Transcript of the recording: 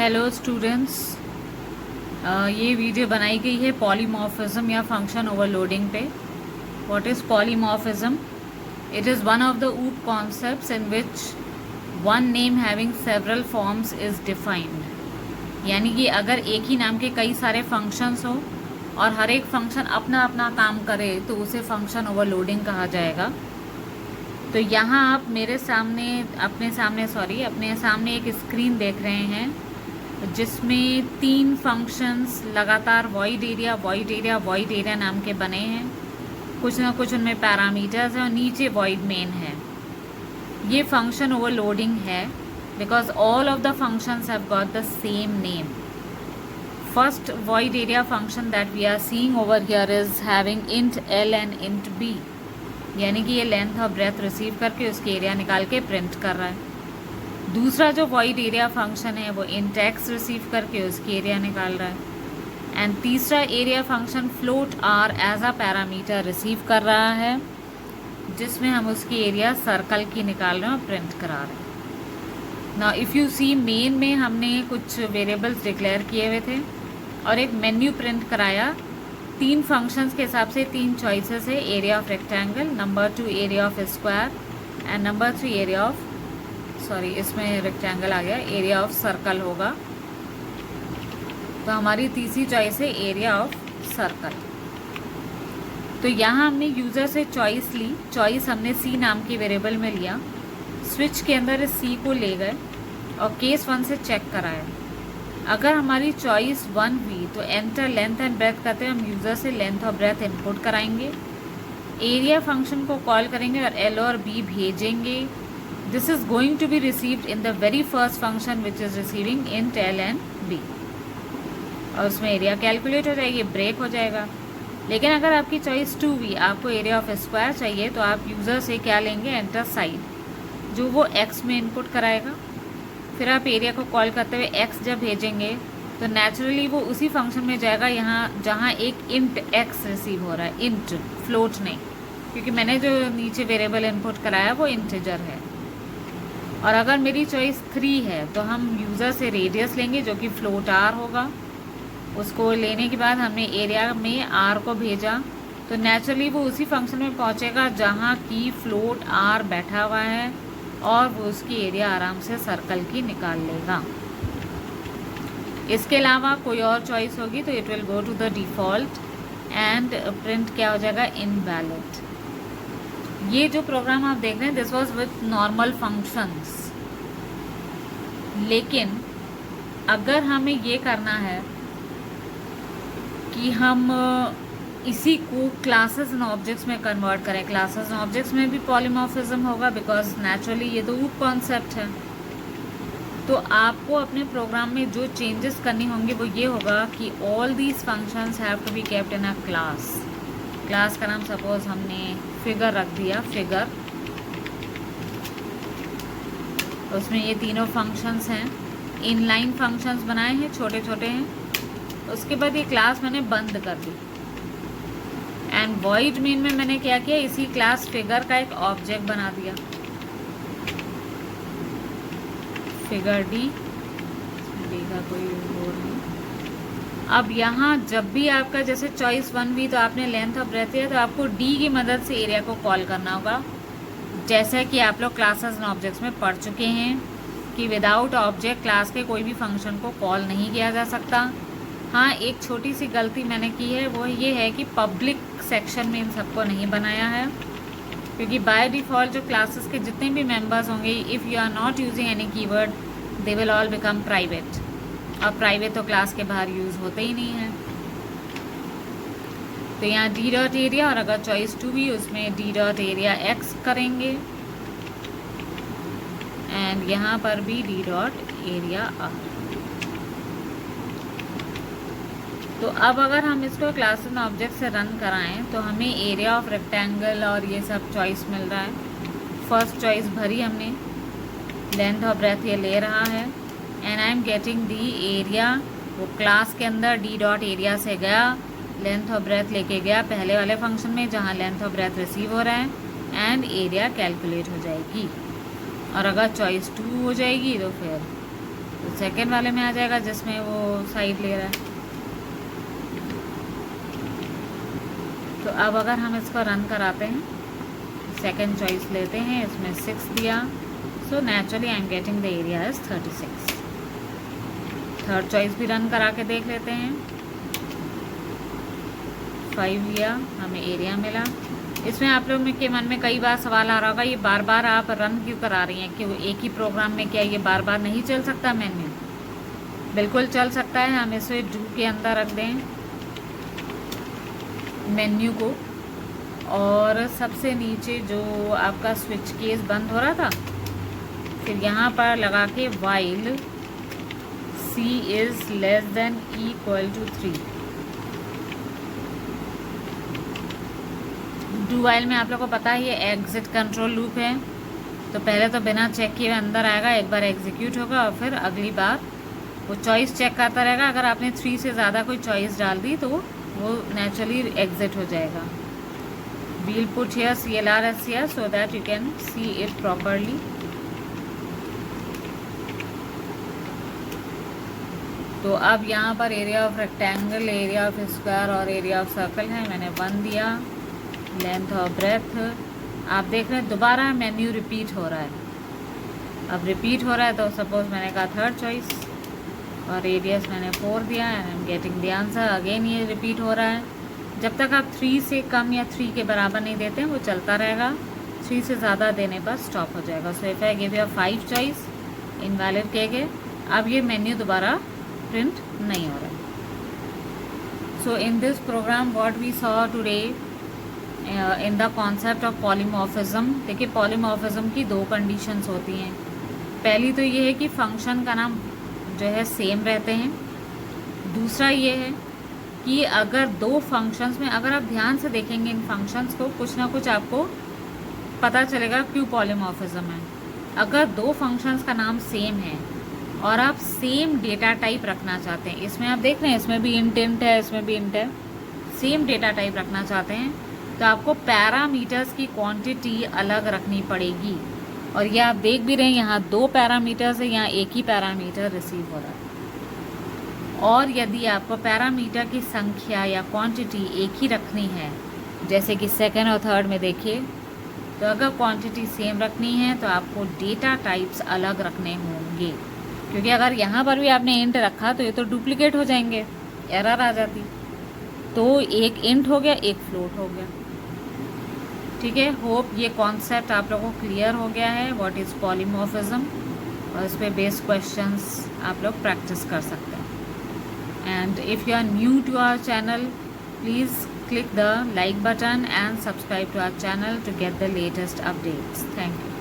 Hello students, ये video बनाई गई है पॉलीमॉर्फिज्म या फंक्शन ओवरलोडिंग पे। What is polymorphism? It is one of the OOP concepts in which one name having several forms is defined. यानी कि अगर एक ही नाम के कई सारे फंक्शंस हो और हर एक फंक्शन अपना अपना काम करे तो उसे फंक्शन ओवरलोडिंग कहा जाएगा। तो यहाँ आप अपने सामने एक स्क्रीन देख रहे हैं जिसमें 3 फंक्शंस लगातार वॉइड एरिया नाम के बने हैं। कुछ ना कुछ उनमें पैरामीटर्स हैं और नीचे वॉइड मेन है। ये फंक्शन ओवरलोडिंग है because all of the functions have got the same name. First void area function that we are seeing over here is having int L and int B, यानी कि ये length और breath receive करके उसकी area निकाल के print कर रहा है। दूसरा जो वॉइड एरिया फंक्शन है वो इंट एक्स रिसीव करके उसकी एरिया निकाल रहा है। एंड तीसरा area function float R as a parameter receive कर रहा है जिसमें हम उसकी एरिया सर्कल की निकाल रहे हैं और प्रिंट करा रहे हैं। Now if you see main में हमने कुछ वेरिएबल्स डिक्लेयर किए हुए थे और एक मेन्यू प्रिंट कराया। 3 फंक्शंस के हिसाब से 3 चॉइसेस है, area of rectangle, number 2 area of square and number 3 area of इसमें रेक्टेंगल आ गया, एरिया ऑफ सर्कल होगा। तो हमारी तीसरी चॉइस है एरिया ऑफ सर्कल। तो यहाँ हमने यूज़र से चॉइस ली। चॉइस हमने सी नाम के वेरिएबल में लिया, स्विच के अंदर इस सी को ले गए और केस 1 से चेक कराया। अगर हमारी चॉइस 1 हुई तो एंटर लेंथ एंड ब्रेथ करते हैं, हम यूज़र से लेंथ और ब्रेथ इनपुट कराएंगे, एरिया फंक्शन को कॉल करेंगे और एल और बी भेजेंगे। This is going to be received in the very first function which is receiving int L and B, और उसमें एरिया कैलकुलेट हो जाएगी, ब्रेक हो जाएगा। लेकिन अगर आपकी चॉइस 2 हुई, आपको एरिया ऑफ स्क्वायर चाहिए, तो आप यूज़र से क्या लेंगे, एंटर साइड, जो वो एक्स में इनपुट कराएगा। फिर आप एरिया को कॉल करते हुए एक्स जब भेजेंगे तो नेचुरली वो उसी फंक्शन में जाएगा यहाँ जहाँ एक इंट एक्स रिसीव हो रहा है, इंट, फ्लोट नहीं, क्योंकि मैंने जो नीचे वेरिएबल इनपुट कराया वो इंटीजर है। और अगर मेरी चॉइस 3 है तो हम यूज़र से रेडियस लेंगे जो कि फ्लोट आर होगा। उसको लेने के बाद हमने एरिया में आर को भेजा तो नेचुरली वो उसी फंक्शन में पहुँचेगा जहाँ की फ्लोट आर बैठा हुआ है और वो उसकी एरिया आराम से सर्कल की निकाल लेगा। इसके अलावा कोई और चॉइस होगी तो it will go to the default and print क्या हो जाएगा, इनवैलिड। ये जो प्रोग्राम आप देख रहे हैं this was with normal functions. लेकिन अगर हमें ये करना है कि हम इसी को क्लासेस एंड ऑब्जेक्ट्स में कन्वर्ट करें, क्लासेस एंड ऑब्जेक्ट्स में भी पॉलीमॉर्फिज्म होगा बिकॉज नेचुरली ये तो ऊप कॉन्सेप्ट है। तो आपको अपने प्रोग्राम में जो चेंजेस करनी होंगे वो ये होगा कि all these functions have to be kept in a class. Class का नाम सपोज हमने फिगर रख दिया, फिगर, उसमें ये तीनों फंक्शंस हैं, इनलाइन फंक्शंस बनाए हैं, छोटे छोटे हैं। उसके बाद ये क्लास मैंने बंद कर दी एंड वॉइड मेन में मैंने क्या किया, इसी क्लास फिगर का एक ऑब्जेक्ट बना दिया, फिगर डी का कोई वो नहीं। अब यहाँ जब भी आपका जैसे चॉइस 1 हुई तो आपने लेंथ और ब्रेथ दिया, तो आपको डी की मदद से एरिया को कॉल करना होगा। जैसा कि आप लोग क्लासेस एंड ऑब्जेक्ट्स में पढ़ चुके हैं कि विदाउट ऑब्जेक्ट क्लास के कोई भी फंक्शन को कॉल नहीं किया जा सकता। हाँ, एक छोटी सी गलती मैंने की है, वो ये है कि पब्लिक सेक्शन में इन सबको नहीं बनाया है, क्योंकि बाय डिफ़ॉल्ट जो क्लासेस के जितने भी मेंबर्स होंगे, if you are not using any keyword they will all become private, और प्राइवेट तो क्लास के बाहर यूज़ होते ही नहीं है। तो यहाँ डी डॉट एरिया, और अगर चॉइस 2 भी उसमें डी डॉट एरिया एक्स करेंगे एंड यहाँ पर भी डी डॉट एरिया आर। तो अब अगर हम इसको क्लास एंड ऑब्जेक्ट से रन कराएं तो हमें एरिया ऑफ रेक्टेंगल और ये सब चॉइस मिल रहा है। फर्स्ट चॉइस भरी हमने, लेंथ और ब्रेथ ये ले रहा है and I am getting the area. वो क्लास के अंदर डी डॉट एरिया से गया, लेंथ और ब्रेथ लेके गया पहले वाले फंक्शन में जहाँ लेंथ और ब्रेथ रिसीव हो रहा है एंड एरिया कैलकुलेट हो जाएगी। और अगर चॉइस 2 हो जाएगी तो फिर तो सेकेंड वाले में आ जाएगा जिसमें वो साइड ले रहा है। तो अब अगर हम इसको रन कराते हैं, सेकेंड चॉइस लेते हैं, इसमें 6 दिया, so naturally I am getting the area is 36। Third choice भी रन करा के देख लेते हैं, 5 लिया, हमें एरिया मिला। इसमें आप लोग के मन में कई बार सवाल आ रहा होगा, ये बार बार आप रन क्यों करा रही हैं, क्यों एक ही प्रोग्राम में क्या ये बार बार नहीं चल सकता मेन्यू? बिल्कुल चल सकता है। हम इसे डू के अंदर रख दें मेन्यू को, और सबसे नीचे जो आपका स्विच केस बंद हो रहा था, फिर यहाँ पर लगा के while c is less than equal to 3। Do while में आप लोग को पता है ये एग्जिट कंट्रोल लूप है, तो पहले तो बिना चेक किए अंदर आएगा, एक बार एग्जीक्यूट होगा और फिर अगली बार वो चॉइस चेक करता रहेगा। अगर आपने 3 से ज़्यादा कोई चॉइस डाल दी तो वो नेचुरली एग्जिट हो जाएगा। We'll put here CLRS here so that you can see it properly। तो अब यहाँ पर area of rectangle, area of square और एरिया ऑफ सर्कल है, मैंने 1 दिया। लेंथ और ब्रेथ आप देख रहे हैं दोबारा मेन्यू रिपीट हो रहा है। अब रिपीट हो रहा है तो सपोज मैंने कहा थर्ड चॉइस, और रेडियस मैंने 4 दिया and I am getting the answer. Again ये रिपीट हो रहा है, जब तक आप 3 से कम या 3 के बराबर नहीं देते हैं वो चलता रहेगा, 3 से ज़्यादा देने पर स्टॉप हो जाएगा। So if I give you 5 choice, invalid किए गए। अब ये मेन्यू दोबारा प्रिंट नहीं हो रहा है। So in this program what we saw today in the concept of polymorphism. देखिए पॉलीमॉर्फिज्म की 2 कंडीशंस होती हैं। पहली तो ये है कि फंक्शन का नाम जो है सेम रहते हैं। दूसरा ये है कि अगर 2 फंक्शंस में, अगर आप ध्यान से देखेंगे इन फंक्शंस को, कुछ ना कुछ आपको पता चलेगा क्यों पॉलीमॉर्फिज्म है। अगर 2 फंक्शंस का नाम सेम है और आप सेम डेटा टाइप रखना चाहते हैं, इसमें आप देख रहे हैं इसमें भी इंट है, इसमें भी इंट है, सेम डेटा टाइप रखना चाहते हैं तो आपको पैरामीटर्स की क्वांटिटी अलग रखनी पड़ेगी। और ये आप देख भी रहे हैं यहाँ 2 पैरामीटर्स है, यहाँ एक ही पैरामीटर रिसीव हो रहा है। और यदि आपको पैरामीटर की संख्या या क्वांटिटी एक ही रखनी है, जैसे कि सेकेंड और थर्ड में देखिए, तो अगर क्वांटिटी सेम रखनी है तो आपको डेटा टाइप्स अलग रखने होंगे, क्योंकि अगर यहाँ पर भी आपने इंट रखा तो ये तो डुप्लीकेट हो जाएंगे, एरर आ जाती। तो एक इंट हो गया, एक फ्लोट हो गया। ठीक है, होप ये कॉन्सेप्ट आप लोगों को क्लियर हो गया है व्हाट इज़ पॉलीमॉर्फिज्म, और इस पे बेस्ड क्वेश्चंस आप लोग प्रैक्टिस कर सकते हैं। And if you are new to our channel, please click the like button and subscribe to our channel to get the latest updates. Thank you.